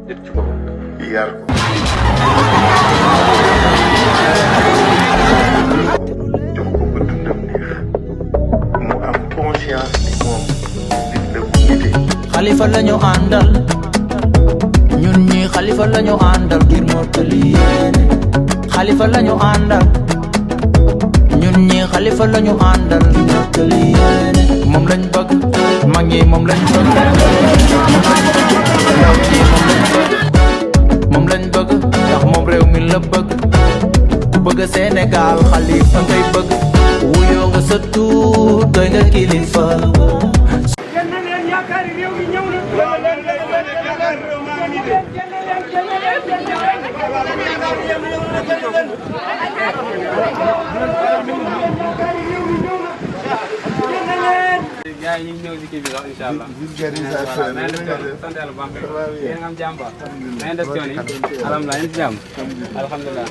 nit ci boppam yar ko jox ko ba dundam neex mu am conscience ni moom nit la bu nite xalifa lañu àndal ñun ñi xalifa lañu àndal ngir mottali yéene xalifa lañu àndal ñun ñi xalifa lañu àndal ngir mottali yéene moom lañ bëgg mag ñi moom lañ bëgg ndaw ñi moom lañ bëgg ndax moom réew mi la bëgg ku bëgg Sénégal xalifa ngay bëgg wuyoo nga sa tuut doy nga kilifa yaa ngi ñëw si kii bi sax incha allah. vulgarisation na ngeen def sant yàlla bu baax kay. yéen a ngi am jàmm ba. na ngeen def coono yi. alhamdulilah yéen si jàmm. alhamdulilah.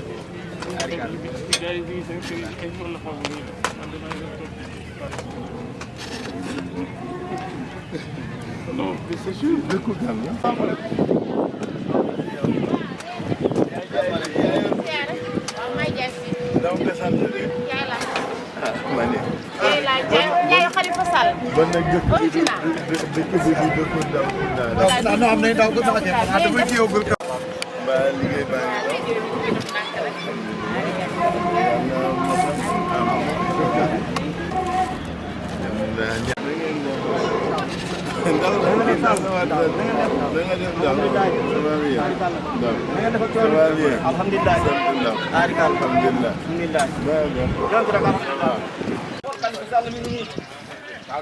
non c'est sûr dëkku gan la donc sant de ma ne Yaayu Khalifa Sall. bon nag dëkk bi du dëkku ndaw non am nañ ndaw ko sax dafa kiyogul ka ba liggéey baa ngi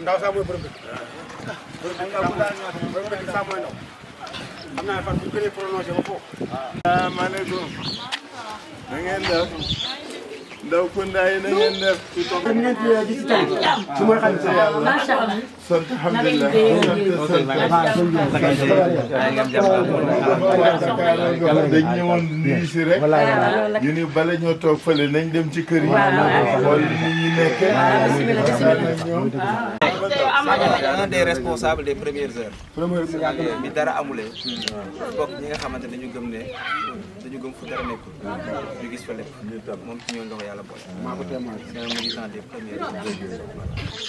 ndaw sax mooy borom dëkk xam naa fan bu gënee prononcé ba foofu asalaamaaleykum na ngeen def ndaw kundaay na ngeen def ngeen ci gis ci su mooy xam sa yàlla Macha Allah. sant alhamdulilah dañ ñëwoon nuyu si rek ñu ni bala ñoo toog fële nañ dem ci kër yi xool ni ñu nekkee un des responsables des premières heures. bi dara amulee. bokk ñi nga xamante ne dañu gëm ne dañu gëm fu dara nekkul. ñu gis fa lépp. moom ci ñoom ndox yàlla boole. c'est un militant des premières heures.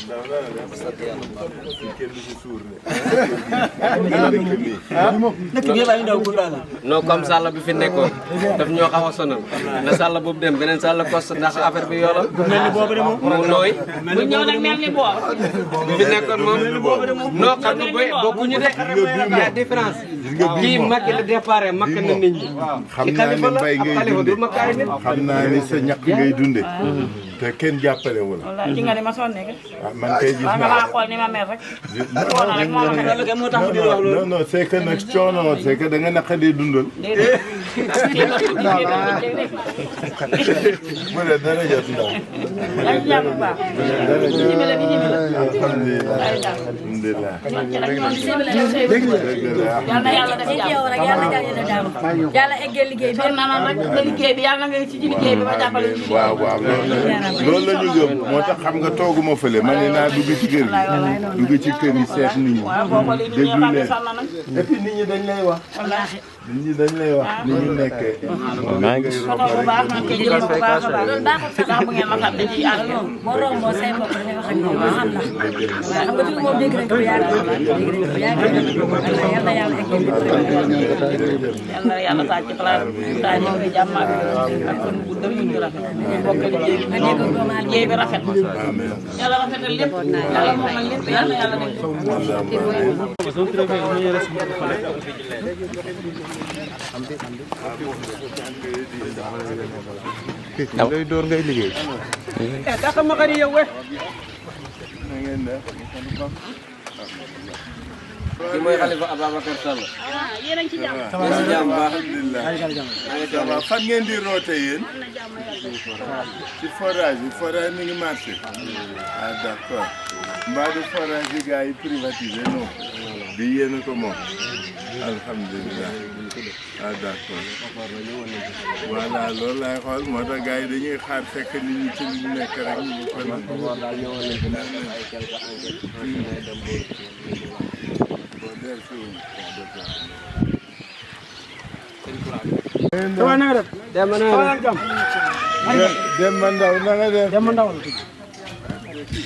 non comme Sall bi fi nekkoon daf ñoo xaw a sonal na Sall boobu dem beneen Sall kos ndax affaire bi yoola mu nooy Bu ñëw nag mel ni boobu. bi fi nekkoon moom non xam nga boy bokkuñu de la différence kii Macky la départ Macky na nit ñi xam naa ne mbay ngay dunde xam naa ni sa ñaq ngay dunde te kenn jàppale wu la Wallaay ci nga ni ma sonné ka. man kay gis Nga naa maa xool ni ma mel rek. Coono rek moo ma tax. non non c'est que nag coono c'est que da nga naqadee dundal Déedéet. mu ne dara jot ndaw Yaa ngi jàmm bu baax. alhamdulilah alhamdulilah Yal na yàlla def jàmm. Yàlla eggee liggéey bi Sonn na nag sa liggéey bi yàlla na nga ci liggéey bi ma jàppale ñu. waaw waaw loolu la ñu gëm moo tax xam nga tooguma fële ma ne naa dugg ci kër gi dugg ci kër yi seet nit ñi Waaw boo xoolee nit ñi déglu xam ne leen sonn nañ. et puis nit ñi dañ lay wax Wallaahi. nit ñi dañ lay wax ni ñu nekkee maa ngi Soto bu baax man kay jël ma bu baax a baax. Ndax bu ngeen ma xam dañuy ànd. boo romboo say mbokk dañuy wax ak ñoom ba xam la waaw xam nga tur moom dégg nañ ko bu yàgg yal na yàlla eggee Yal na yàlla taaj ci place taaj ci jàmm ak kon bu dem ñu rafet. Bokk liggéey bi liggéey bi rafet. Yàlla rafetal lépp. Yàlla moom nag lépp yal na yàlla def. ngay door ngay liggéey tax ma xari yow we na ngeen def kii mooy Khalifa Ababacar Sall Yéen a ngi ci jàmm. si jàmm baax alhamdulilah fan ngeen di roote yéen ci forage bi forage mi ngi marché ah d'accord mbaa du forage yi gars yi privatisé non bi yéen ko moom alhamdulilah ah d'accord voilà loolu laay xool moo tax gars yi dañuy xaar fekk nit ñi ci li ñu nekk rek ñu ko Dama na nga def. Demba na Demba Ndaw na nga def. Dama ndaw.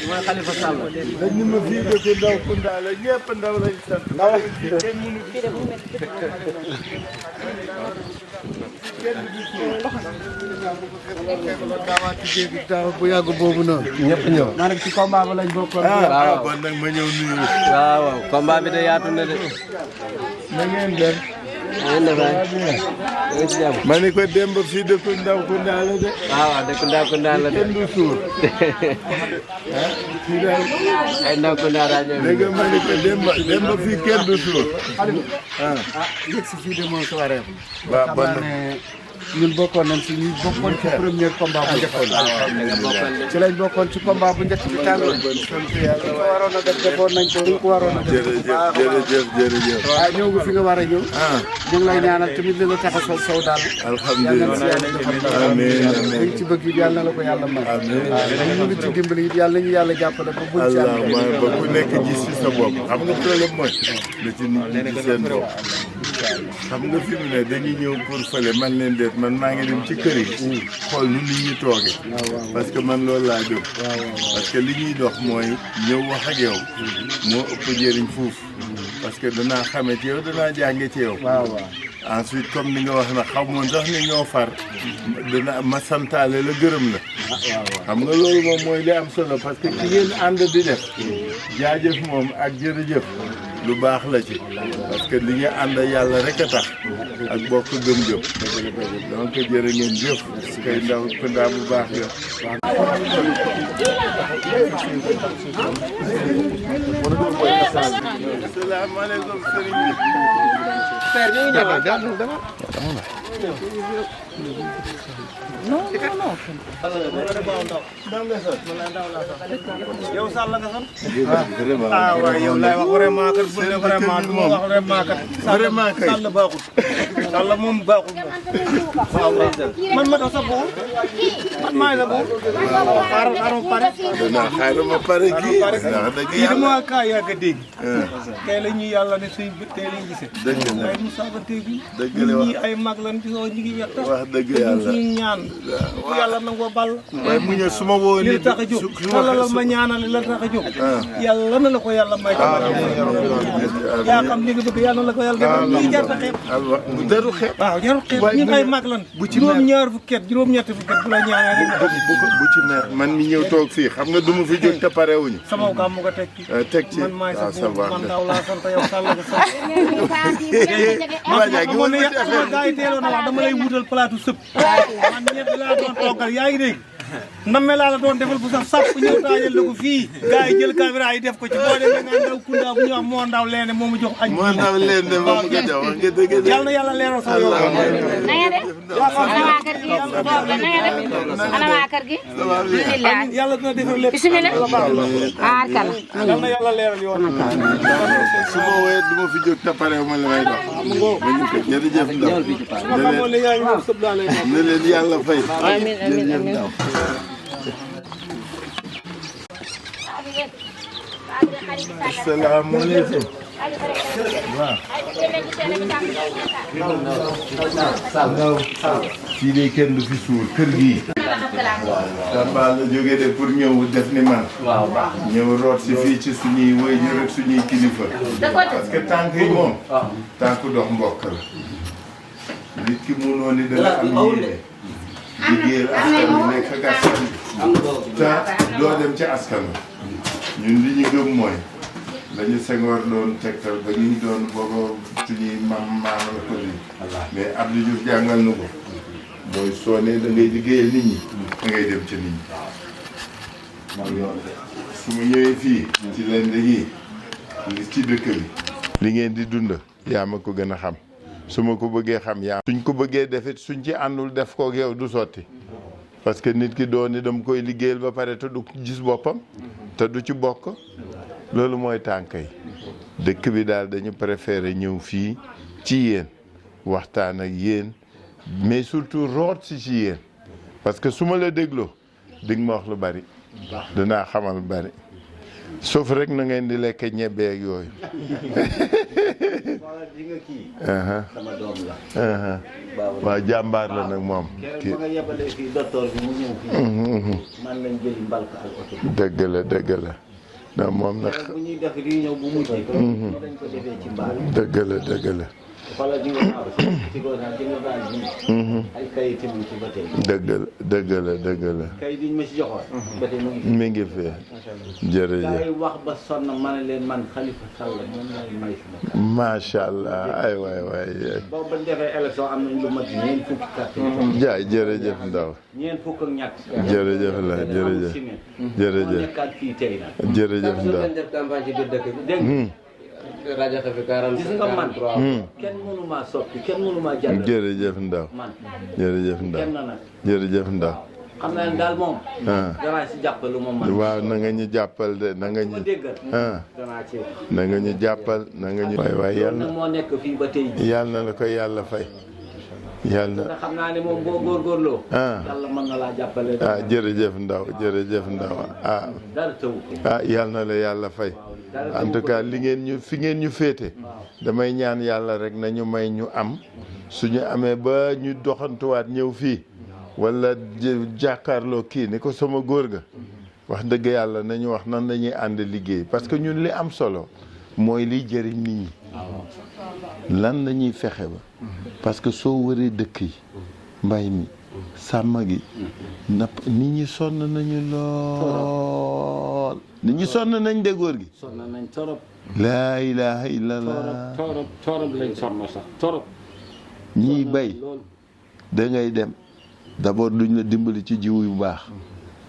mooy Khalifa Sall. dañ ni ma fii dëkk ndaw Kounda la ñëpp ndaw lañ sant. Ndaw kenn mënu fi. bu yàgg boobu noonu. ñëpp ñëw. maanaam ci combat ba lañ bokkoon. ah bon nag ma ñëw nuyu. waaw waaw combat bi de yaatu na de. na ngeen dem. ngeen def ay. ma ni ko démb fii dëkk ndaw Kounda la de. waaw dëkk ndaw Kounda la de. kenn du suur. fii daal. ay ndaw Kounda daa ñëw. dégg nga ma ni ko démb fii kenn du suur. yëg si fii de moom sa wareef. waaw bon nag. ñun bokkoon nañ si ñun bokkoon ci premier combat bu njëkk ci lañ bokkoon ci combat bu njëkk bi tàngoor ko waroon a def defoon nañ ko ñu ko waroon a def jërëjëf waaw ñëw nga fi nga war a ñëw ñu ngi lay ñaanal tamit li la tax a sol saw daal alhamdulilah amiin amiin ci bëgg it yàlla na la ko yàlla may waaw ñu ngi ci dimbali it yàlla nañu yàlla jàppale ba buñ ci am ba ku nekk gis ci sa bopp xam nga problème mooy la ci nit ñi ci seen bopp xam nga fi mu ne dañuy ñëw pour fële man leen déet man maa ngi dem ci kër yi xool nu nit ñi tooge parce que man loolu laa jóg parce que li ñuy dox mooy ñëw wax ak yow moo ëpp njëriñ fuuf parce que danaa xame ci yow danaa jànge ci yow ensuite comme ni nga wax na xamoon sax ni ñoo far dana ma santaale la gërëm la xam nga loolu moom mooy li am solo parce que ki ngeen ànd di def jaajëf moom ak jërëjëf lu baax la ci parce que li nga ànd yàlla rek a tax ak bokk gëm-gëm donc jërë ngeen jëf kay ndaw Kounda bu baax nga. salaamaaleykum sëriñ bi. père ñu ngi ñëwaat. yow Sall nga sant. vraiment ah waaye yow laay wax vraiment kat bu ne vraiment du ma wax vraiment kat. vraiment kay Sall baaxul. Sall moom baaxul moom. waaw man ma doon sa buur. man maay sa buur. xaaral pare. xaaral ma pare kii. kii dama kaa yàgg a dégg. tey la ñuy yàlla ne suy tey lañ gisee. dëgg la waaye mu saagante bi. dëgg la ñii ay mag lan gisoo ñu ngi yàq. wax dëgg yàlla ñu ñaan. bu yàlla nangoo ball. waaye mu ñëw su ma woo li tax a jóg wala la ma ñaanal la tax a jóg. yàlla na la ko yàlla may. yaa xam li nga bëgg yàlla na la ko yàlla defal lii jar na xeeb. bu daru xeeb. waaw jarul xeeb ñun ay mag lan. bu ci mer juróom-ñaar fukki at juróom-ñetti fukki at bu la ñaanal rek. bu ci mer man mi ñëw toog fii xam nga du ma fi jóg te parewuñu. sama gàmm mu ko teg ci. teg ci man maay sa waaw ça buur va. man daaw laa sant yow Sall nga sant. waa jaa gi man sama gars yi teeloon na wax dama lay wutal plateau sëpp. man ñëpp laa doon toggal yaa ngi dégg. namme laa la doon defal bu sax sàpp ñëw taajal la ko fii gars yi jël caméra yi def ko ci boo demee nga ndaw Kounda bu ñu wax moo ndaw leene moo ma jox añ. moo ndaw leen de moom nga jox wax nga dëgg de. yàlla na yàlla leeral sa yoon. na nga def ana waa kër gi na nga def ana waa kër gi alhamdulilah yàlla dina defar lépp. bisimilah aarkal yàlla na yàlla leeral yoon. su ma wooyee du ma fi jóg te parewu ma li may dox. ma ñu ko jërëjëf ndaw. ne leen yàlla fay. amiin amiin amiin asalaamaaleykum. waaw. fii de kenn du fi suur kër gii. Tamba la jógee de pour ñëw def ni man. waaw baax ñëw root si fii ci suñuy waajur ak suñuy kilifa. parce que tànk yi moom. tànk dox mbokk la. nit ki mënoo ni danga am yéene. liggéeyal askan bi nekk ak askan bi. te doo dem ci askan bi. ñun li ñu gëm mooy. dañu Senghor doon tegtal ba ñu doon booba suñuy maam la ko lii. mais Abdou Diouf jàngal nu ko. mooy soo nee da ngay liggéeyal nit ñi. da ngay dem ca nit ñi. su ma ñëwee fii. ci leen dañuy li ci dëkk bi. li ngeen di dund. yaa ma ko gën a xam. su ma ko bëggee xam yaa. suñ ko bëggee defit suñ ci àndul def koog yow du sotti. parce que nit ki doon ni dama koy liggéeyal ba pare te du gis boppam. te du ci bokk. loolu mooy tànk yi. dëkk bi daal dañu préféré ñëw fii ci yéen. waxtaan ak yéen. mais surtout root si ci yéen. parce que su ma la dégloo di nga ma wax lu bari. dinaa xamal lu bari. sauf rek na ngeen di lekk ñebe ak yooyu. di nga kii. sama doom la. waaw jàmbaar la nag moom. keroog ba nga yebalee fii docteur bi mu ñëw fii. man lañ jëli mbalka ak oto bi. dëgg la non moom nag. bu ñuy def réunion bu mujj. dañ ko defee ci mbaar. dëgg la. xoolal ji nga naaw ci góor naa ji nga baal ji. ay kayit yi ci ba tey. dëgg la. kayit yi ñu ma si joxoon. ba tey mi ngi fi. jërëjëf. day wax ba sonn ma ne leen man Khalifa Sall moom lay may si macha allah ay waay. boobu ba ñu defee élection am nañ lu mat ñeent fukki carte. jaay jërëjëf Ndaw. ñeent fukk ak ñett. jërëjëf la jërëjëf. moo nekkaat fii tey nag. jërëjëf Ndaw. def campagne ci biir dëkk bi. dégg rajo fi 40. gis nga man. kenn mënu maa soppi kenn mënu maa jàll. jërëjëf Ndaw. man jërëjëf Ndaw. kenn nag. jërëjëf Ndaw. xam naa ne daal moom. danaa si jàppale moom man. waaw na nga ñu jàppal de na nga ñu. danaa ci. na nga ñu jàppal na nga ñu. waay yàlla moo nekk fii ba tey jii. yàlla na la ko yàlla fay. yàlla na xam naa ne moom boo góorgóorloo. yàlla mën na laa jàppale. jërëjëf Ndaw jërëjëf Ndaw dara taw ko. yàlla na la yàlla fay. en tout cas li ngeen ñu fi ngeen ñu féete. damay ñaan yàlla rek nañu may ñu am. suñu amee ba ñu doxantuwaat ñëw fii. wala jàkkaarloo kii ni ko sama góor ga. wax dëgg yàlla nañu wax nan lañuy ànd liggéey parce que ñun li am solo. mooy liy jëriñ nit ñi. lan la ñuy fexe ba. parce que soo wëree dëkk yi. mbay mi sàmm gi. napp nit ñi sonn nañu lool. nit ñi sonn nañ de góor gi. sonn nañ torop. laa ilaha illallah. torop lañ sonn sax torop. ñiy bay da ngay dem d'abord duñ la dimbali ci jiw yu baax.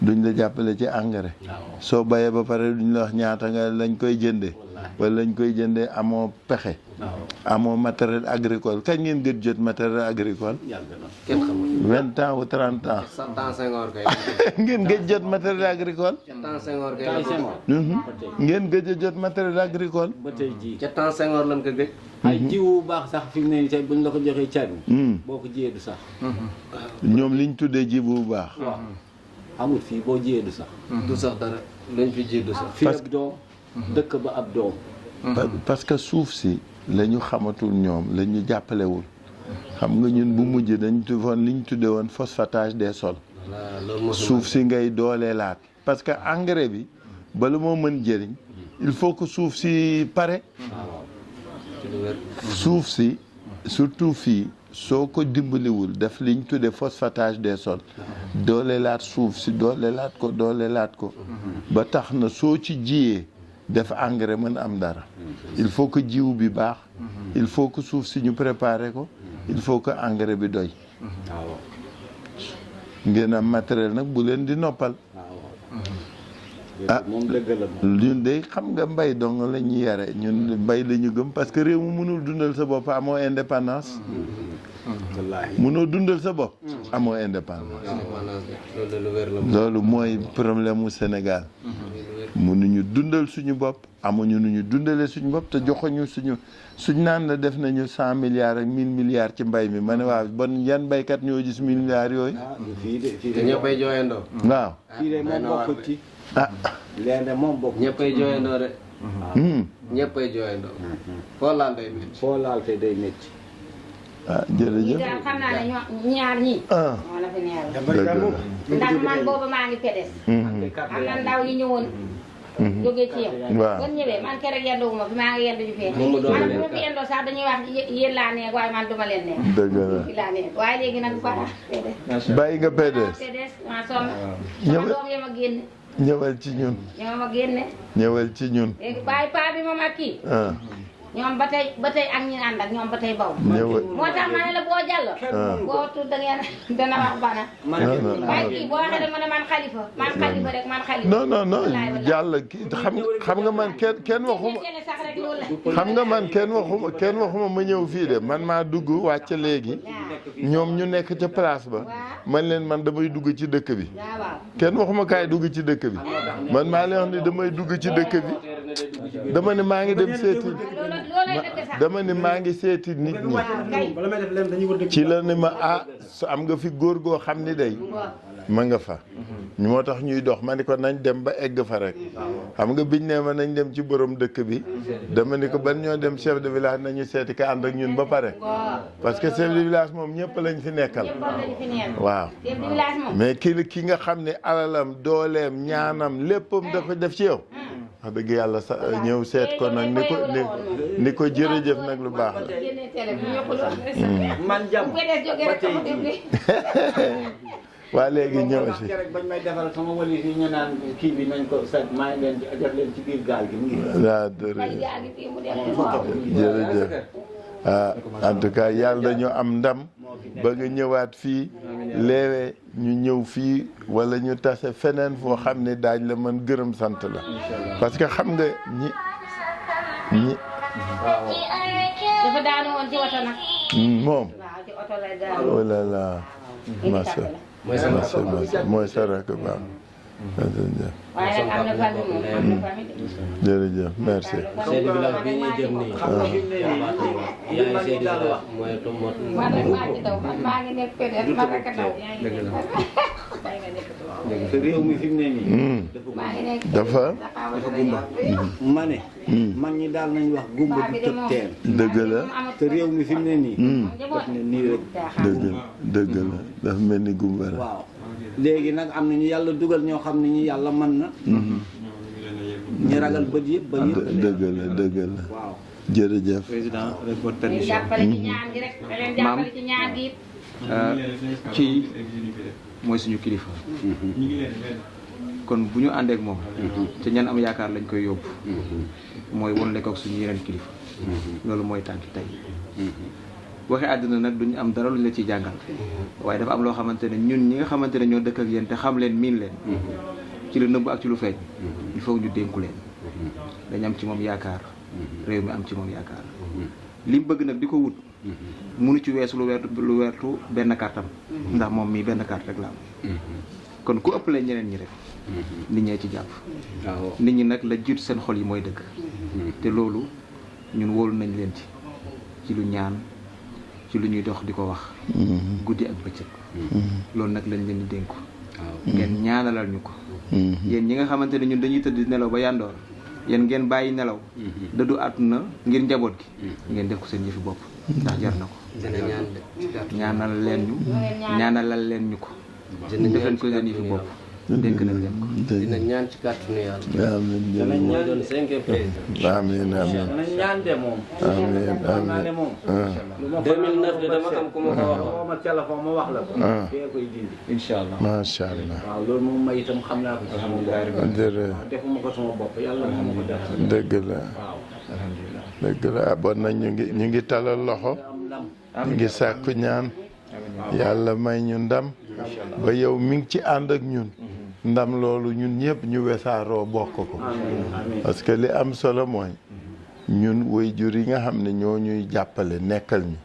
duñ la jàppale ci engrais. soo bayee ba pare duñ la wax ñaata nga lañ koy jëndee. wala lañ koy jëndee amoo pexe. amoo matériel agricole kañ ngeen gën jot matériel agricole. kenn xamul. 20 ans ou 30 ans. 100 ans Senghor kay. ngeen gëj jot matériel agricole. ca temps Senghor kay. ngeen gëj a jot matériel agricole. ba tey jii ca temps Senghor lañ ko gëj. ay jiw bu baax sax fi mu ne nii tey buñ la ko joxee cari. boo ko jiyee du sax. ñoom liñ tuddee ji bu baax. amul fii boo jiyee du sax. du sax dara lañ fi ji du sax. fii ab doom dëkk ba ab doom. parce que suuf si la ñu xamatul ñoom la ñu jàppalewul. xam nga ñun bu mujj dañ tuddoon li ñu tuddee woon phosphatage des sols. suuf si ngay dooleelaat. parce que engrais bi bala moo mën jëriñ il faut que suuf si pare. suuf si surtout fii soo ko dimbaliwul def li ñu tuddee phosphatage des sols. dooleelaat suuf si dooleelaat ko. ba tax na soo ci jiyee def engrais mën am dara. il faut que jiw bi baax. il faut que suuf si ñu préparer ko. il faut que engrais bi doy. ngeen am matériel nag bu leen di noppal. moom dëgg la ñun de xam nga mbay dong la ñuy yare ñun mbay la ñu gëm parce que réew mu mënul dundal sa bopp amoo indépendance. mënoo dundal sa bopp. amoo indépendance. loolu mooy problème mu Sénégal. mënuñu dundal suñu bopp amuñu nu ñu dundalee suñu bopp te joxuñu suñ naan la def nañu 100 milliards ak 1000 milliards ci mbay mi ma ne waaw bon yan baykat ñoo gis 1000 milliards yooyu. te ñëppay jooyandoo. waaw. fii de moom bokk ci. léegi moom bokk. ñëppay jooyandoo de. ñëppay jooyandoo. foo laal day métti. foo laal te day métti. jërëjëf. ñi daal xam naa ne ñaar ñii. moo la fi neeral. ndax man boobu maa ngi pedes. am na ndaw yi ñëwoon. jógee ci yow. waaw kon ñëwee man keroog yenduwuma fi maa ngi yendu ju fee. man bu ma fi yendoo sax dañuy wax yéen laa neex waaye man duma leen neex. dëgg la fi laa neex waaye léegi nag fara pedes. bàyyi nga PDS. pedes maa sonn. sama doom yi ma génne. ñëwal ci ñun. ñoo ma génne. ñëwal ci ñun. léegi bàyyi paa bi moom ak kii. ñoom ba tey ak ñi ànd ak ñoom ba tey baw. moo tax ma ne la boo jàll. boo tudd da ngeen dana wax bana. waaye kii boo waxee rek ma ne man xalifa rek man xalifa. non jàll kii xam nga man kenn waxuma. xam nga man kenn waxuma ma ñëw fii de man maa dugg wàcc léegi. ñoom ñu nekk ca place ba. man leen man damay dugg ci dëkk bi. kenn waxuma kaay dugg ci dëkk bi. man maa leen wax ni damay dugg ci dëkk bi. dama ne maa ngi dem seeti. loolu loolay dëgg sax. dama ni maa ngi seeti nit ñi ci la ni ma su am nga fi góor goo xam ni day ma nga fa moo tax ñuy dox ma ni ko nañ dem ba egg fa rek xam nga biñ ne ma nañ dem ci borom dëkk bi dama ni ko ban ñoo dem chef de village nañu seeti ka ànd ak ñun ba pare parce que chef de village moom ñëpp lañ fi nekkal waaw mais ki nga xam ne alalam dooleem ñaanam léppam dafa def ci yow wax dëgg yàlla sa ñëw seet ko nag ni ko jërëjëf nag lu baax la man jàmm ba tey waa léegi ñëw si rek bañ may defal sama wali yi ñu naan kii bi nañ ko sa maa ngi leen def leen ci biir gaal gi mu ngi waaw jërëjëf en tout cas yàlla dañu am ndam ba nga ñëwaat fii léewee ñu ñëw fii wala ñu tase feneen foo xam ne daañ la mën gërëm sant la parce que xam nga ñi dafa daanu woon ci oto nag. moom waaw ci oto lay daanu. oh là là masa mooy sa rakk baax waaye nag am na famille moom am na famille. jërëjëf merci. chef de village bi ñuy jëm nii. yaay chef de village mooy Tombot. man nag maa ngi daw man maa ngi nekk PDS man rek a daw. te réew mi fi mu ne nii. dafa ma ne. mag ñi daal nañ wax gumba du tëb teen. dëgg la. te réew mi fi mu ne nii. daf ne nii rek. dëgg la dafa mel ni gumba la. waaw léegi nag am na ñu yàlla dugal ñoo xam ne ñu yàlla mën na. ñu ragal bët yëpp ba yëpp. dëgg la. waaw. jërëjëf. président avec votre ñu permission. jàppale ci ñaan gi rek da leen jàppale ci ñaan gi it. kii mooy suñu kilifa. kon bu ñu àndeek moom. te ñan am yaakaar lañ koy yóbbu. mooy won lekkoog suñu yeneen kilifa. loolu mooy tànk tey. waxee àddina nag duñu am dara luñ la ciy jàngal. waaye dafa am loo xamante ne ñun ñi nga xamante ne ñoo dëkk ak yéen te xam leen miin leen. ci lu nëbb ak ci lu feeñ. il faut ñu dénku leen. dañ am ci moom yaakaar. réew mi am ci moom yaakaar. li mu bëgg nag di ko wut. munu ci weesu lu weertu benn kartam. ndax moom mii benn carte rek la am. kon ku ëpp leen ñeneen ñi rek. nit ñee ci jàpp. nit ñi nag la jiitu seen xol yi mooy dëgg. te loolu ñun wóolu nañ leen ci lu ñaan ci lu ñuy dox di ko wax. guddi ak bëccëg. loolu nag lañ leen di dénku. ngeen ñaanalal ñu ko. yéen ñi nga xamante ne ñun dañuy tëdd nelaw ba yandoor yéen ngeen bàyyi nelaw. dëddu àdduna ngir njaboot gi. ngeen def ko seen yëfi bopp. ndax jar na ko. ñaanal leen ñu. ñaanalal leen ñu ko. def leen ko seen yëfi bopp. dénk nañ leen ko. dina ñaan ci kàttanu yàlla. amiin dinañ ñaan doon 5e président. amiin nañ ñaan de moom. amiin moom. 2009 de dama xam ku ma ko wax. woo ma téléphone ma wax la ko. kee koy dindi. incha allah macha allah. waaw loolu moom may itam xam naa ko. alhamdulilah jërëjëf. defuma ko sama bopp yàlla na ma ko def. dëgg la. waaw. alhamdulilah. dëgg la bon nag ñu ngi talal loxo. ñu ngi sàkku ñaan. yàlla may ñu ndam. ba yow mi ngi ci ànd ak ñun. ndam loolu ñun ñëpp ñu wesaaroo bokk ko. parce que li am solo mooy. ñun waajur yi nga xam ne ñoo ñuy jàppale nekkal ñi.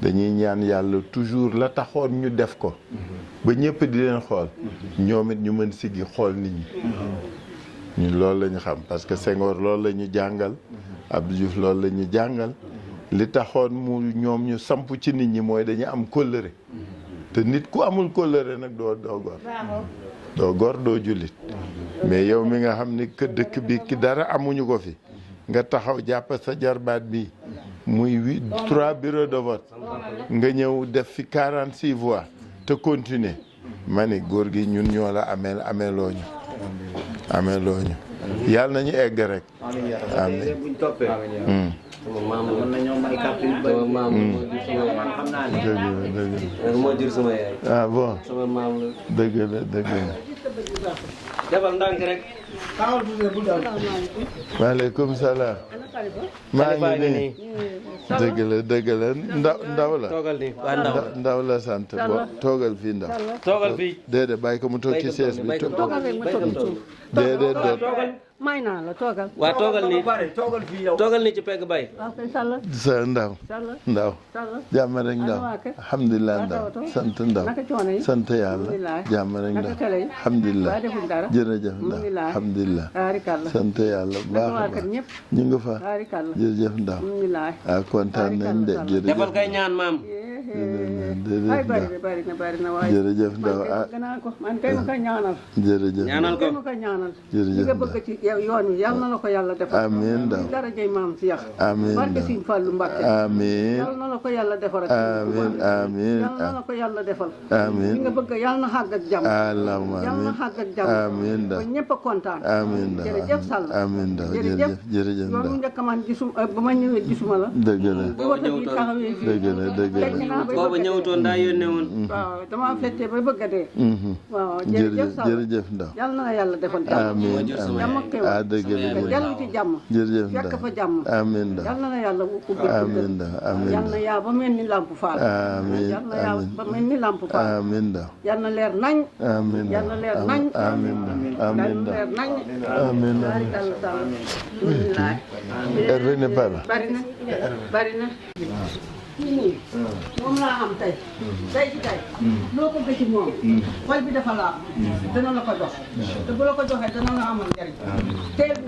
dañuy ñaan yàlla toujours la taxoon ñu def ko. ba ñëpp di leen xool. ñoom it ñu mën siggi xool nit ñi. ñun loolu la ñu xam parce que Senghor loolu la ñu jàngal. Abdou Diouf loolu la ñu jàngal. li taxoon mu ñoom ñu samp ci nit ñi mooy dañu am kóllëre. te nit ku amul kóllëre nag doo gor. doo gor doo jullit. mais yow mi nga xam ni que dëkk bi ki dara amuñu ko fi. nga taxaw jàpp sa jarbaat bi muy 3 bureaux de vote. nga ñëw def fi 46 voix. te continuer. ma ni góor gi ñun ñoo la ameeloo ñu. yàlla nañu egg rek. amiin buñ toppee. sama maam la mën nañoo may carte yu bëri. sama maam la xam naa ne. moo jur sama yaay. ah bon sama maam la. dëgg la. defal ndànk rek. maaleykum salaam. maa ngi nii. dëgg la ndaw la toogal nii waa ndaw ndaw la sant bo toogal fii ndaw toogal fii déedéet bàyyi ko mu toog ci sees bi déedéet may naa la toogal. waa toogal nii toogal nii ci pegg bay sa ndaw jàmm rek ndaw alhamdulilah ndaw sant ndaw sant yàlla jàmm rek ndaw alhamdulilah jërëjëf ndaw alhamdulilah sant yàlla baax a baax ñu ngi fa jërëjëf ndaw ah kontaan nañ de jërëjëf defal kay ñaan maam jërëjëf ndaw ah jërëjëf ñaanal ko jërëjëf yoon wi yal na la ko yàlla defal amiin ndaw darajay maam si yax amiin barke Sëñ Fallu Mbàkke amiin yal na la ko yàlla defal amiin amiin yal na la ko yàlla defal amiin li nga bëgg yal na xàgg ak jàmm allahumma yal na xàgg ak jàmm amiin ndaw ba ñëpp a kontaan amiin ndaw jërëjëf Sall amiin ndaw jërëjëf yoon mu njëkk man ba ma ñëwee gisuma la dëgg la bi wata bi taxawee fii dëgg la booba ñëwutoon daa yónnee woon waaw dama fekkee ba bëgg a dee waaw jërëjëf Sall jërëjëf ndaw yal na la yàlla defal amiin jàmm ak xéwal dëgg la yàlla ci jàmm jërëjëf fekk ndaw fa jàmm amiin ndaw yal na la yàlla ubbi amiin ndaw amiin yal na yaa ba mel ni lamp faal amiin yal na yaa ba mel ni lamp faal amiin ndaw yal na leer nañ amiin yal na leer nañ amiin amiin ndaw leer nañ amiin ndaw alhamdulilah herbe ne para bari na kii nii moom laa am tey ci tey loo ko gëci moom xol bi dafa laax dana la ko jox te bu la ko joxee dana la amal njariñ teel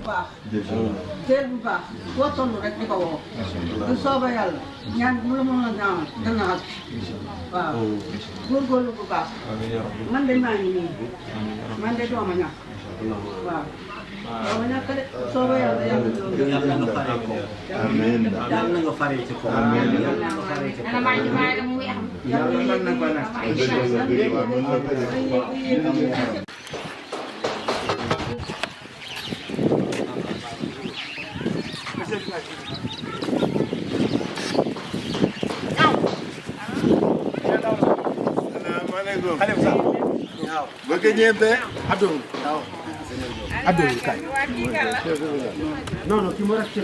bu baax boo toll rek di ko woo du sooba yàlla ñaan bu la mën a ñaanal dana ak waaw góorgóorlu bu baax man de maa ngi nii man de dooma ñàkk waaw dooma ñàkk de sooba yàlla yàlla nga pare ko amiin yàlla nga pare ci ko ana maa ngi maa ngi muy am yàlla mën na ko nag bëgg ñebe addo kay non ki mo rek ci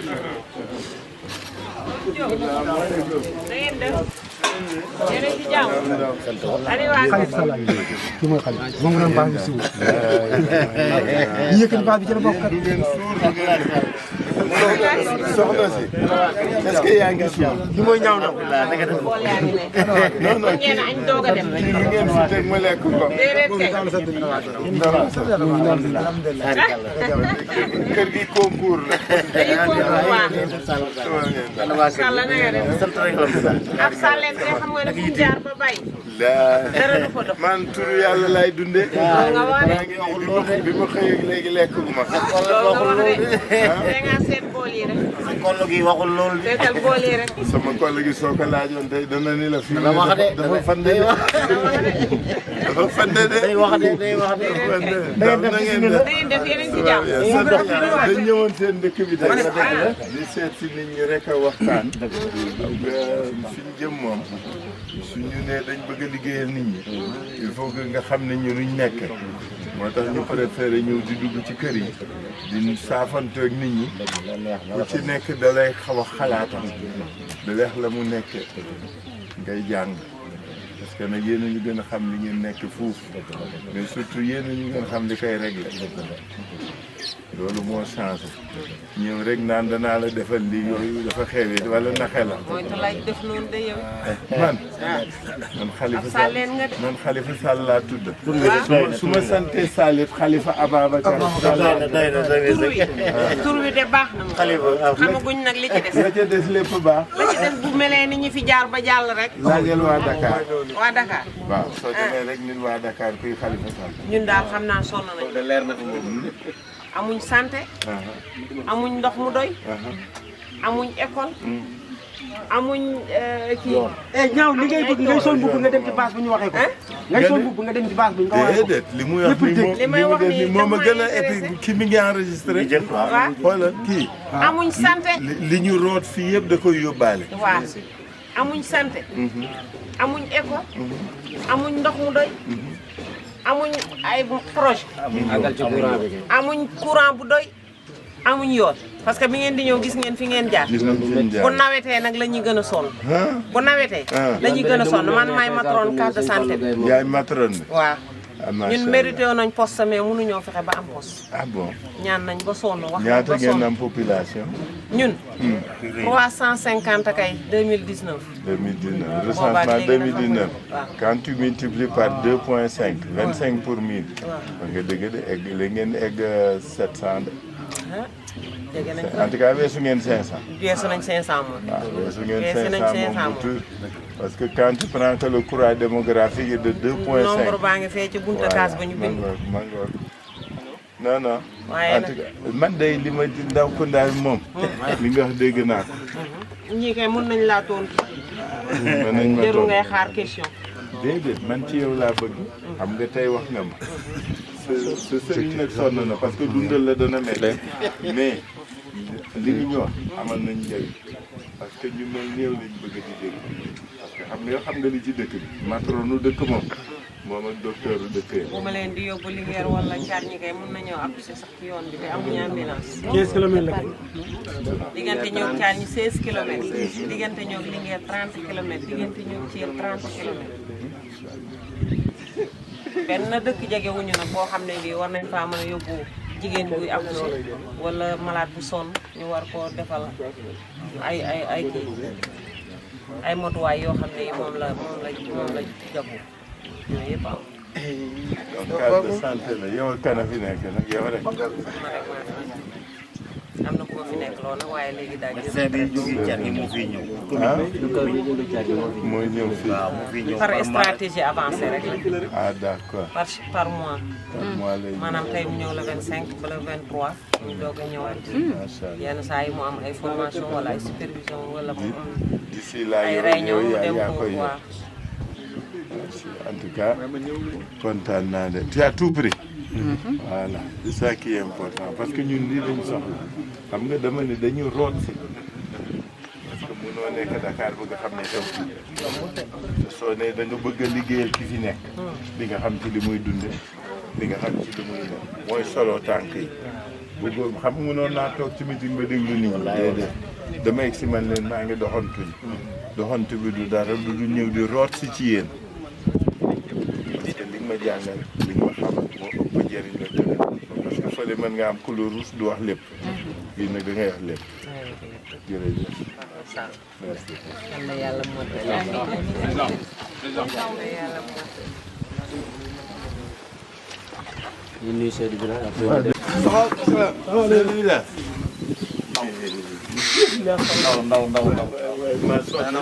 Sala ki mooy xale moom nga doon baax bi suuf yëkkati baax bi ci la bokk soxna si est-ce que yaa ngi suuf ki mooy ñaaw na non non kii ngeen fi teg ma lekk ko kër gi concours la Salla na nga def sant rek ab Salleen te xam nga ne fu jaar ba bay dara du ko dox man turu yàlla lay dunde nga waane bi ma xëyee léegi lekk gu ma da nga seet bool yi rek kollo gi waxul loolu de seetal bool yi rek sama koll gi soo ko laajoon tey dana ni la fi dafa fande dafa fande de day wax de ndax na ngeen def yeneen ci jàmm dañ ñëwoon seen dëkk bi de di seet si nit ñi rek a waxtaan fi ñu jëm moom suñu ne dañ bëgg a liggéeyal nit ñi il faut que nga xam ne ñu nuñ nekk moo tax ñu préféré ñëw di dugg ci kër yi di saafante ak nit ñi ku ci nekk da lay xaw a xalaatam da leex la mu nekk ngay jàng parce que nag yéen a ñu gën a xam li ngeen nekk fuuf mais surtout yéen a ñu gën a xam li koy réglé loolu moo changé ñëw rek naan danaa la defal lii yooyu dafa xewee wala naxe la mooy te laaj def noonu de yow man Xalifa Sall laa tudd su ma santee Salif Xalifa Ababacar tur wi de baax na moom xamaguñ nag li ci des la ca des lépp baax la ci des bu melee ni ñu fi jaar ba jàll rek laajal waa Dakar waa Dakar waaw soo demee rek nit waa Dakar kuy Xalifa Sall ñun daal xam naa sonn nañu leer na fi moom amuñ santé amuñ ndox mu doy amuñ école amuñ kii ñaaw li ngay bëgg ngay sol mbubb nga dem ci base bu ñu waxee ko ngay sol mbubb nga dem ci base bu ñu ko waxee ko déedéet li muy wax nii moom a gën a et puis ki mi ngi enregistré xoolal kii amuñ santé li ñu root fii yëpp da koy yóbbaale waaw amuñ santé amuñ école amuñ ndox mu doy amuñ ay projet amuñ courant bu doy amuñ yoon parce que bi ngeen di ñëw gis ngeen fi ngeen jaar. gis nañ fi ñu jaar bu nawetee nag la ñuy gën a sonn. bu nawetee. la ñuy gën a sonn man maay matron carte de santé bi. yaay matron bi. waaw. ñun mérité nañ poste mais mënuñoo fexe ba am poste. ah bon. ñaan nañ ba sonn wax nañ ñaata ba ngeen sonn am population. ñun. 350 kay 2019. 2019 recensement 2019. quand tu multiplies par 2,5 25 pour 1000. waaw nga dëgg de egg la ngeen egg 700 de. dégg nañ en tout cas weesu ngeen 500. weesu nañ 500 moom. waaw weesu ngeen 500 moom tout. parce que quand tu prends que le courant démographique est de 2,5. nombre baa ngi fee ci bunta kaas ba ñu bind. non non. waaye en tout cas man day li ma ndaw kundaay moom. li nga wax dégg naa ko. ñii kay mën nañ laa tontu. mën nañ ma jëru ngay xaar question. déedéet man ci yow laa bëgg. xam nga tey wax nga ma. sa sëriñ nag sonn na parce que dundal la dana métti. mais li ñu wax amal nañ njëriñ. parce que ñu mel néew lañ bëgg di dégg. parce que xam nga li ci dëkk bi. matronu dëkk moom ak docteur dëkk yi. bu ma leen di yóbbu Linguère wala Thiar ñi kay mën nañoo accoucher sax ci yoon bi te amuñu ambulance. 15 kilomètres la. diggante ñoom Thiar ñi 16 kilomètres. diggante ñoom Linguère 30 kilomètres. diggante ñoom Thiel 30 kilomètres. benn dëkk jege wuñu nag boo xam ne bii war nañ faa mën a yóbbu jigéen buy accoucher wala malade bu sonn ñu war koo defal ay kii ay motuwaay yoo xam ne moom la jagu yooyu yëpp am. donc case de santé la yow kana fi nekk nag yow rek. am na ku ma fi nekk lool nag waaye léegi daal di. médecin bi jógee Thiar gi moo fiy ñëw. mooy ñëw fii. waaw moo fiy ñëw par stratégie avancée rek la. ah d'accord. par mois. par mois lay maanaam tey mu ñëw le 25 ba le 23. ñu doog a ñëwaat. macha allah yenn saa yi mu am ay formation wala ay supervision wala mu am. d'ici là ay yow réunion dem yaa ko koy waaw. en tout cas kontaan naa de tu as tout pris. voilà c'est ça qui est important parce que ñun lii lañ soxla xam nga dama ne dañu root si parce que mënoo nekk Dakar bëgg xam ne taw soo ne da nga bëgg a liggéeyal ki fi nekk di nga xam ci li muy dunde di nga xam ci li muy ne mooy solo tànk yi bëggoo xam mënoon naa toog ci meeting ba déglu nit ñi déedéet dama egg si man leen maa ngi doxantu doxantu bi du dara du ñëw di root si ci yéen parce que li nga ma jàngal li nga ma xam moo ëpp njëriñ la tëdd parce que fële mën nga am couleur rouge du wax lépp fii nag da ngay wax lépp jërëjëf merci. yàlla yàlla mottali. ñu nuyu Seydou bi nag après.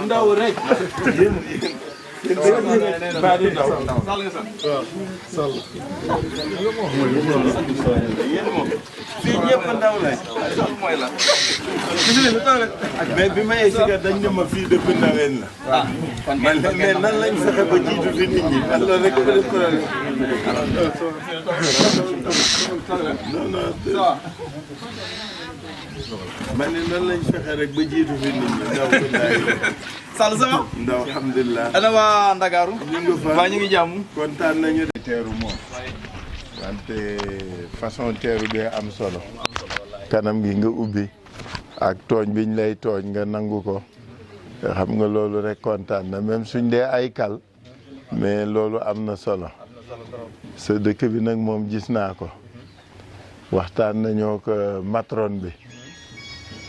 ndaw rek. Badi ndaw. Sall. Fii ñëpp ndaw lañ. mooy la. mais bi ma egsi dañ ne ma fii dëkk ndaween la. man mais nan lañ fexe ba jiitu fi nit ñi man loolu rek peut-être problème. non non. man ne nan lañ fexe rek ba jiitu fi nit ñi ndaw ko ndaay. Sall sama. ndaw alhamdulilah. ana waa Ndakaaru. ñu ngi fa waa ñu ngi jàmm. kontaan nañu de. teeru moom wante façon teeru bee am solo. kanam gi nga ubbi ak tooñ biñ lay tooñ nga nangu ko xam nga loolu rek kontaan na même suñ dee ay kal mais loolu am na solo sa dëkk bi nag moom gis naa ko waxtaan nañoo ko matron bi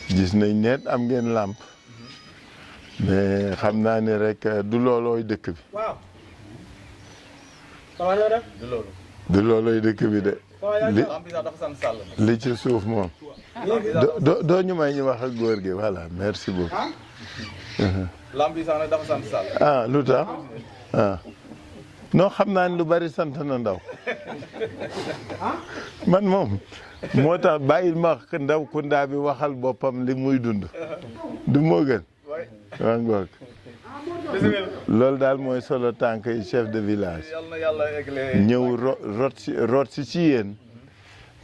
gis nañ net am ngeen làmp mais xam naa ne rek du loolooy dëkk bi du loolooy dëkk bi de li ci suuf moom doo ñu may ñu wax ak góor gi voilà merci beaucoup. lamp yi sax nag dafa sant Sall. ah lu tax ah non xam naa ne lu bari sant na ndaw man moom moo tax bàyyil ma ndaw kundaa bi waxal boppam li muy dund du moo gën waa ngoog loolu daal mooy solo tànk yi chef de village ñëw root si ci yéen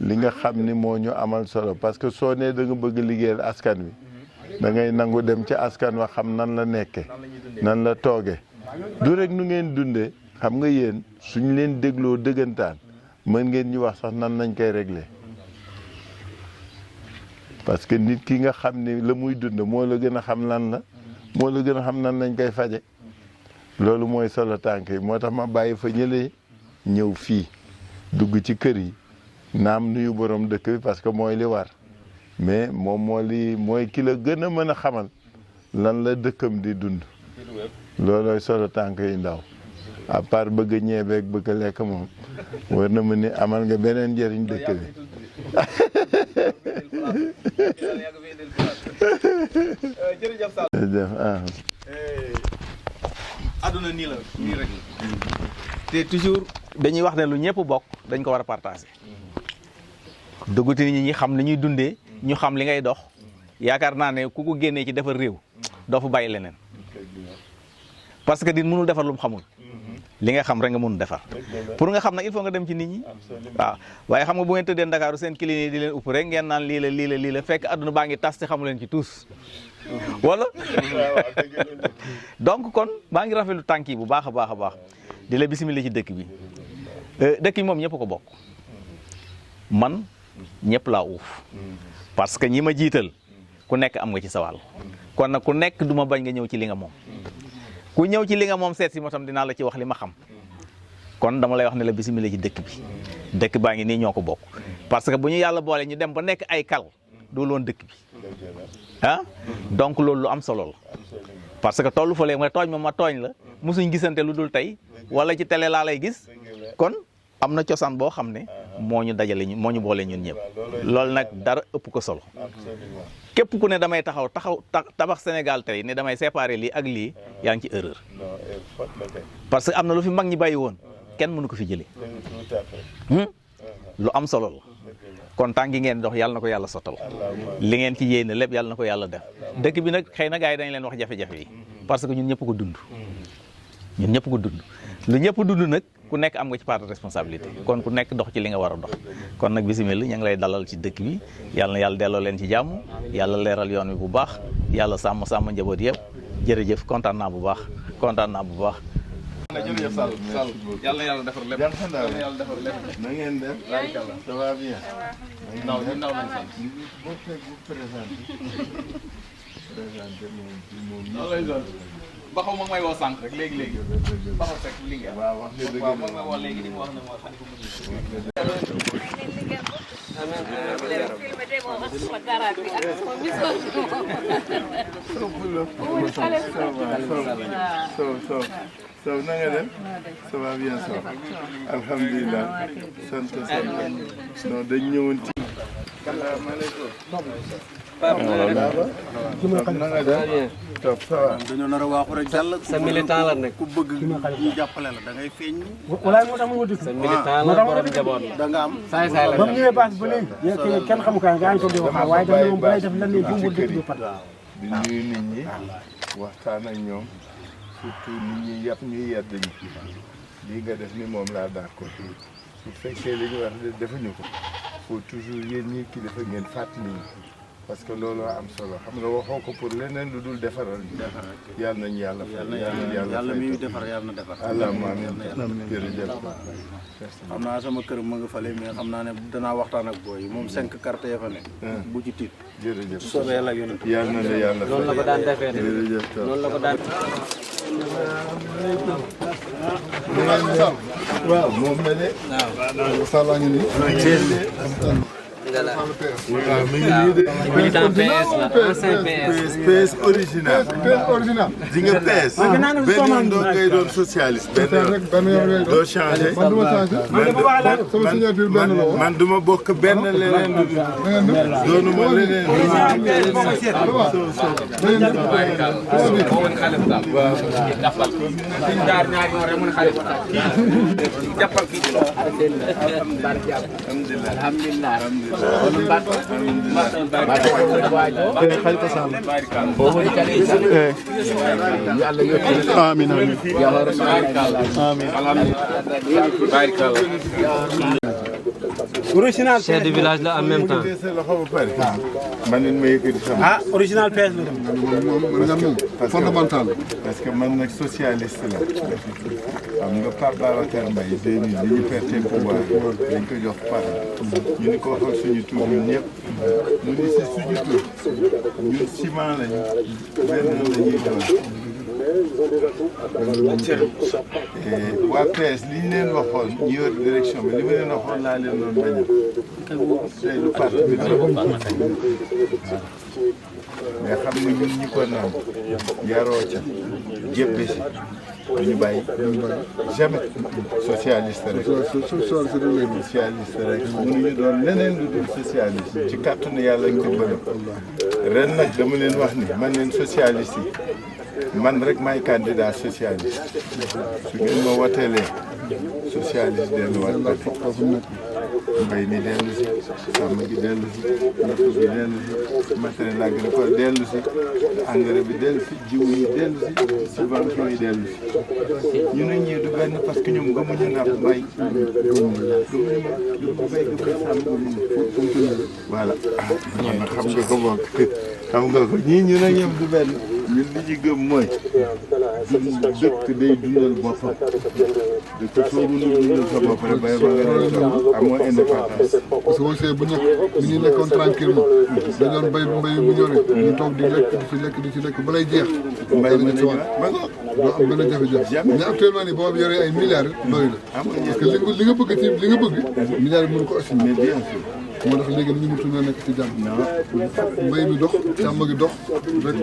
li nga xam ni moo ñu amal solo parce que soo nee da nga bëgg liggéeyal askan wi da ngay nangu dem ci askan wa xam nan la nekke nan la tooge du rek nu ngeen dundee xam nga yéen suñ leen dégloo dëggantaan mën ngeen ñu wax sax nan nañ koy régler parce que nit ki nga xam ne la muy dund moo la gën a xam lan la moo la gën a xam nan lañ koy faje loolu mooy solo tànk yi moo tax ma bàyyi fa ñëlee ñëw fii dugg ci kër yi naam nuyu borom dëkk bi parce que mooy li war mais moom mooy ki la gën a mën a xamal lan la dëkkam di dund loolooy solo tànk yi ndaw à part bëgg a ñeebeeg bëgg a lekk moom war na mën ni amal nga beneen njëriñ dëkk bi jërëjëf Sall. Aduna nii la nii rek te toujours dañuy wax ne lu ñëpp bokk dañ ko war a partager. dugguti nit ñi xam li ñuy dundee ñu xam li ngay dox yaakaar naa ne ku ko génnee ci defar réew doo fa bàyyi leneen parce que nit mënul defar lu mu xamul li nga xam rek nga mun defar pour nga xam nag il faut nga dem ci nit ñi waaw waaye xam nga bu ngeen tëddee Ndakaaru seen client di leen upp rek ngeen naan lii la fekk adduna baa ngi tas te xamu leen ci tous wala donc kon maa ngi rafetlu tànk yi bu baax a baax a baax di la bisimila ci dëkk bi dëkk bi moom ñëpp ko bokk man ñëpp laa uuf parce que ñi ma jiital ku nekk am nga ci sa wàll kon nag ku nekk du ma bañ nga ñëw ci li nga moom ku ñëw ci li nga moom seet si ma tam dinaa la ci wax li ma xam kon dama lay wax ne la bisimila ci dëkk bi dëkk baa ngi nii ñoo ko bokk parce que bu ñu yàlla boole ñu dem ba nekk ay kal doolu woon dëkk bi ah donc loolu lu am solo la parce que tollu fa léegi nga tooñ ma tooñ la musuñ gisante lu dul tey wala ci télé laa lay gis kon am na cosaan boo xam ne moo ñu dajale ñu moo ñu boole ñun ñëpp loolu nag dara ëpp ko solo képp ku ne damay tabax Sénégal tey ne damay séparer lii ak lii yaa ngi ci erreur parce que am na lu fi mag ñi bàyyi woon kenn mënu ko fi jëlee lu am solo la kon tànk gi ngeen dox yàlla na ko yàlla sottal li ngeen ci yéene lépp yàlla na ko yàlla def dëkk bi nag xëy na gars yi dañ leen wax jafe-jafe yi parce que ñun ñëpp ko dund lu ñëpp dund nag ku nekk am nga ci part de responsabilité kon ku nekk dox ci li nga war a dox kon nag bisimilah ñu ngi lay dalal ci dëkk bi yàlla na yàlla delloo leen ci jàmm yàlla leeral yoon wi bu baax yàlla sàmm njaboot yëpp jërëjëf kontaan naa bu baax. jërëjëf Sall yàlla na yàlla defar lépp na ngeen def ça va bien ndaw lañ sant boo fekk bu présenté moom Baxaw ma may woo sànq rek léegi Baxaw fekk Linguère waaw wax nga dëgg waaw moom may woo léegi di mu wax ne moo xalifa Sow na nga def ça va bien Sow alhamdulilah sant non dañ ñëwoon ci salaamaaleykum na nga def top ça va dañoo nar a waaxu rek jàll sa militant la nekk ku bëgg ñu jàppale la da ngay feeñ walaay moo tax mu wut sa militant la borom njaboot la da nga am saay la ba mu ñëwee baax ba léegi kenn xamu kaay nga ngi toog di wax waaye dama ne moom balay def lan ne fi mu wut dëkk bi pat di nuyu nit ñi waxtaan ak ñoom surtout nit ñi yàpp ñuy yedd ñi lii nga def ni moom laa d'accord su fekkee li ñu wax defuñu ko faut toujours yéen ñi kilifa ngeen fàttali ñu parce que loolu am solo xam nga waxoo ko pour leneen lu dul defaral ñu yàlla nañu yàlla yàlla mi defar yàlla na defar allahumma amiin jërëjëf xam naa sama kër ma nga fale mais xam naa ne danaa waxtaan ak booy yi moom 5 cartes ya fa ne bu ci tiit jërëjëf soobee yàlla ak yonent yàlla na la yàlla noonu la ko daan defee de jërëjëf noonu la ko daan waaw moom la de waaw sala ngi ni waaw mi ngi nii de militant PS la ancien PS PS original di nga PS benn yoon doo ngay doon socialiste benn yoon doo changé man du ma bokk benn leneen lu doonu ma leneen Khalifa Sall amin original chef de village là en même temps ah original PS la fondamental parce que man nag socialiste la xam nga Pape Babacar Mbaye 2000 bi ñu perte pouvoir dañ ko jox par ñu ni ko waxal suñu tur ñun ñëpp mu ni si suñu tur ñun ciment lañu benn la ñuy doon. waa PS li ñu leen waxoon ñu yor direction bi li ma leen waxoon laa leen doon bañal tey lu parti bi mais xam nga ñun ñi ko naan yaroo ca jébbe si ñu bàyyi jamais socialiste rek socialiste rek mënuñu doon leneen lu dul socialiste ci kàttanu yàlla ñu ko bëgg ren nag dama leen wax ni man leen socialiste yi man rek maay candidat socialiste su ngeen ma woteelee socialiste delluwaat ba mbay mi dellu si sàmm gi dellu si napp gi dellu si matériel agricole dellu si engrais bi dellu si jiw yi dellu si subvention yi dellu si ñu ne ñii du benn parce que ñoom gëmuñu napp mbay gëmuñu mbay gëmuñu sàmm gëmuñu voilà xam nga ko bokk xam nga ko ñii ñu ne ñoom du benn ñun li ñu gëm mooy dëkk day dundal boppam dëkk soo mënul dundal sa bopp rek bay ba nga ne amoo indépendance. parce que boo see bu njëkk ni ñu nekkoon tranquillement dañoon béy mbéy bu ñoree ñu toog di lekk di ci lekk balay jeex. mbay mi nañu doo am benn jafe-jafe mais actuellement nii boo yoree ay milliards doy la parce que li nga bëgg ci li nga bëgg milliards yi mën ko assumer bien sûr. moo tax léegi ni ñu mutu ñoo nekk ci jàmm mbay mi dox càmm gi dox rek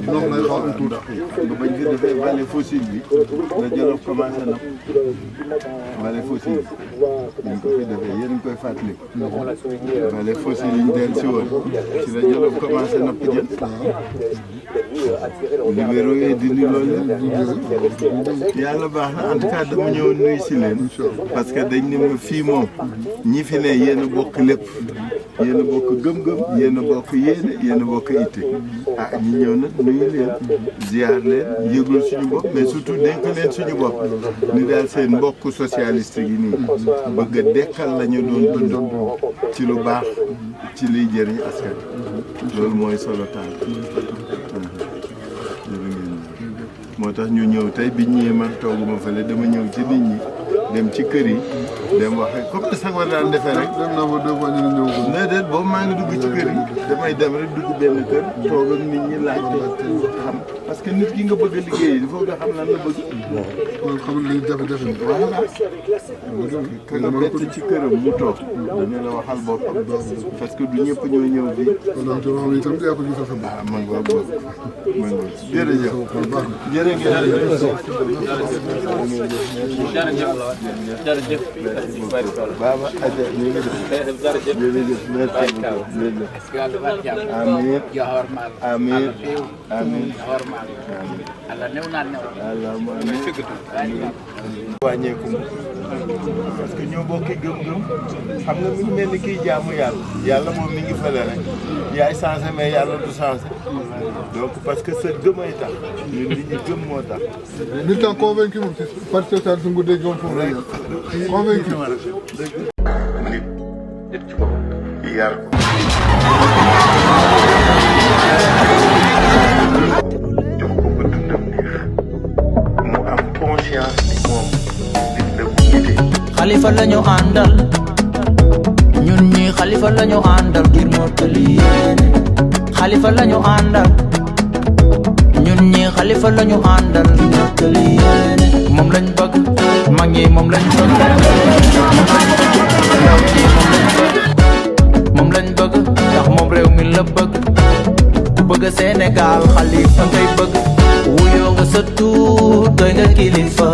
ñoom lay xaw am tuuti ba bañ fi defee vallée fossile bi la Jolof commencé napp vallée fossile bi ñu ko fi defee yéen a ngi koy fàttali vallée fossile yi ñu del si woon ci la Jolof commencé napp jën libéraux yi dindi loolu yàlla baax na en tout cas dama ñëw nuyu si leen parce que dañ ne ma fii moom ñi fi ne yéen a bokk lépp yéen a bokk gëm-gëm yéen a bokk yéene yéen a bokk itte ah ñi ñëw nag nuyu leen ziar leen yëgul suñu bopp mais surtout dénk leen suñu bopp ni daal seen mbokk socialiste yi nii bëgg a dekkal la ñu doon dund ci lu baax ci liy jëriñ askan loolu mooy solo taal moo tax ñu ñëw tey bi ñëwee man tooguma fële dama ñëw ci nit ñi dem ci kër yi dem wax comme que sax war daan defee rek. dem naa ba 2 fois ñu ñëw ko. déedéet boobu maa ngi dugg ci kër yi damay dem rek dugg benn kër toog ak nit ñi laaj xam parce que nit ki nga bëgg a liggéey il faut nga xam lan la bëgg. loolu xamul li jafe-jafe bi. voilà. ka nga bett ci këram mu toog dana la waxal boppam parce que du ñëpp ñoo ñëw fii. donc loolu itam yaa ko gisal sa bopp. ah man boobu man boobu jërëjëf. jërëjëf Baba Adja ñu ngi def jërëjëf merci beaucoup amiin amiin amiin wàññeeku parce que ñoo bokki gëm-gëm xam nga mi ngi mel ni kiy jaamu yàlla moom mi ngi fële rek yaay changé mais yàlla du changé donc parce que sa gëmay tax ñun li ñu gëm moo tax. militant convaincu moom ci parti socialiste nga dégg woon foofu rek convaincu. nit ci boppam yar ko. jox ko ba dundam neex mu am conscience ni moom nit la bu nite. xalifa lañu àndal ñun ñi xalifa lañu àndal ngir mottali yéene xalifa lañu àndal ñun ñi xalifa lañu àndal ngir mottali yéene moom lañ bëgg mag ñi moom lañ bëgg ndaw ñi moom lañ bëgg ndax moom réew mi la bëgg ku bëgg Sénégal xalifa ngay bëgg wuyoo nga sa tuut doy nga kilifa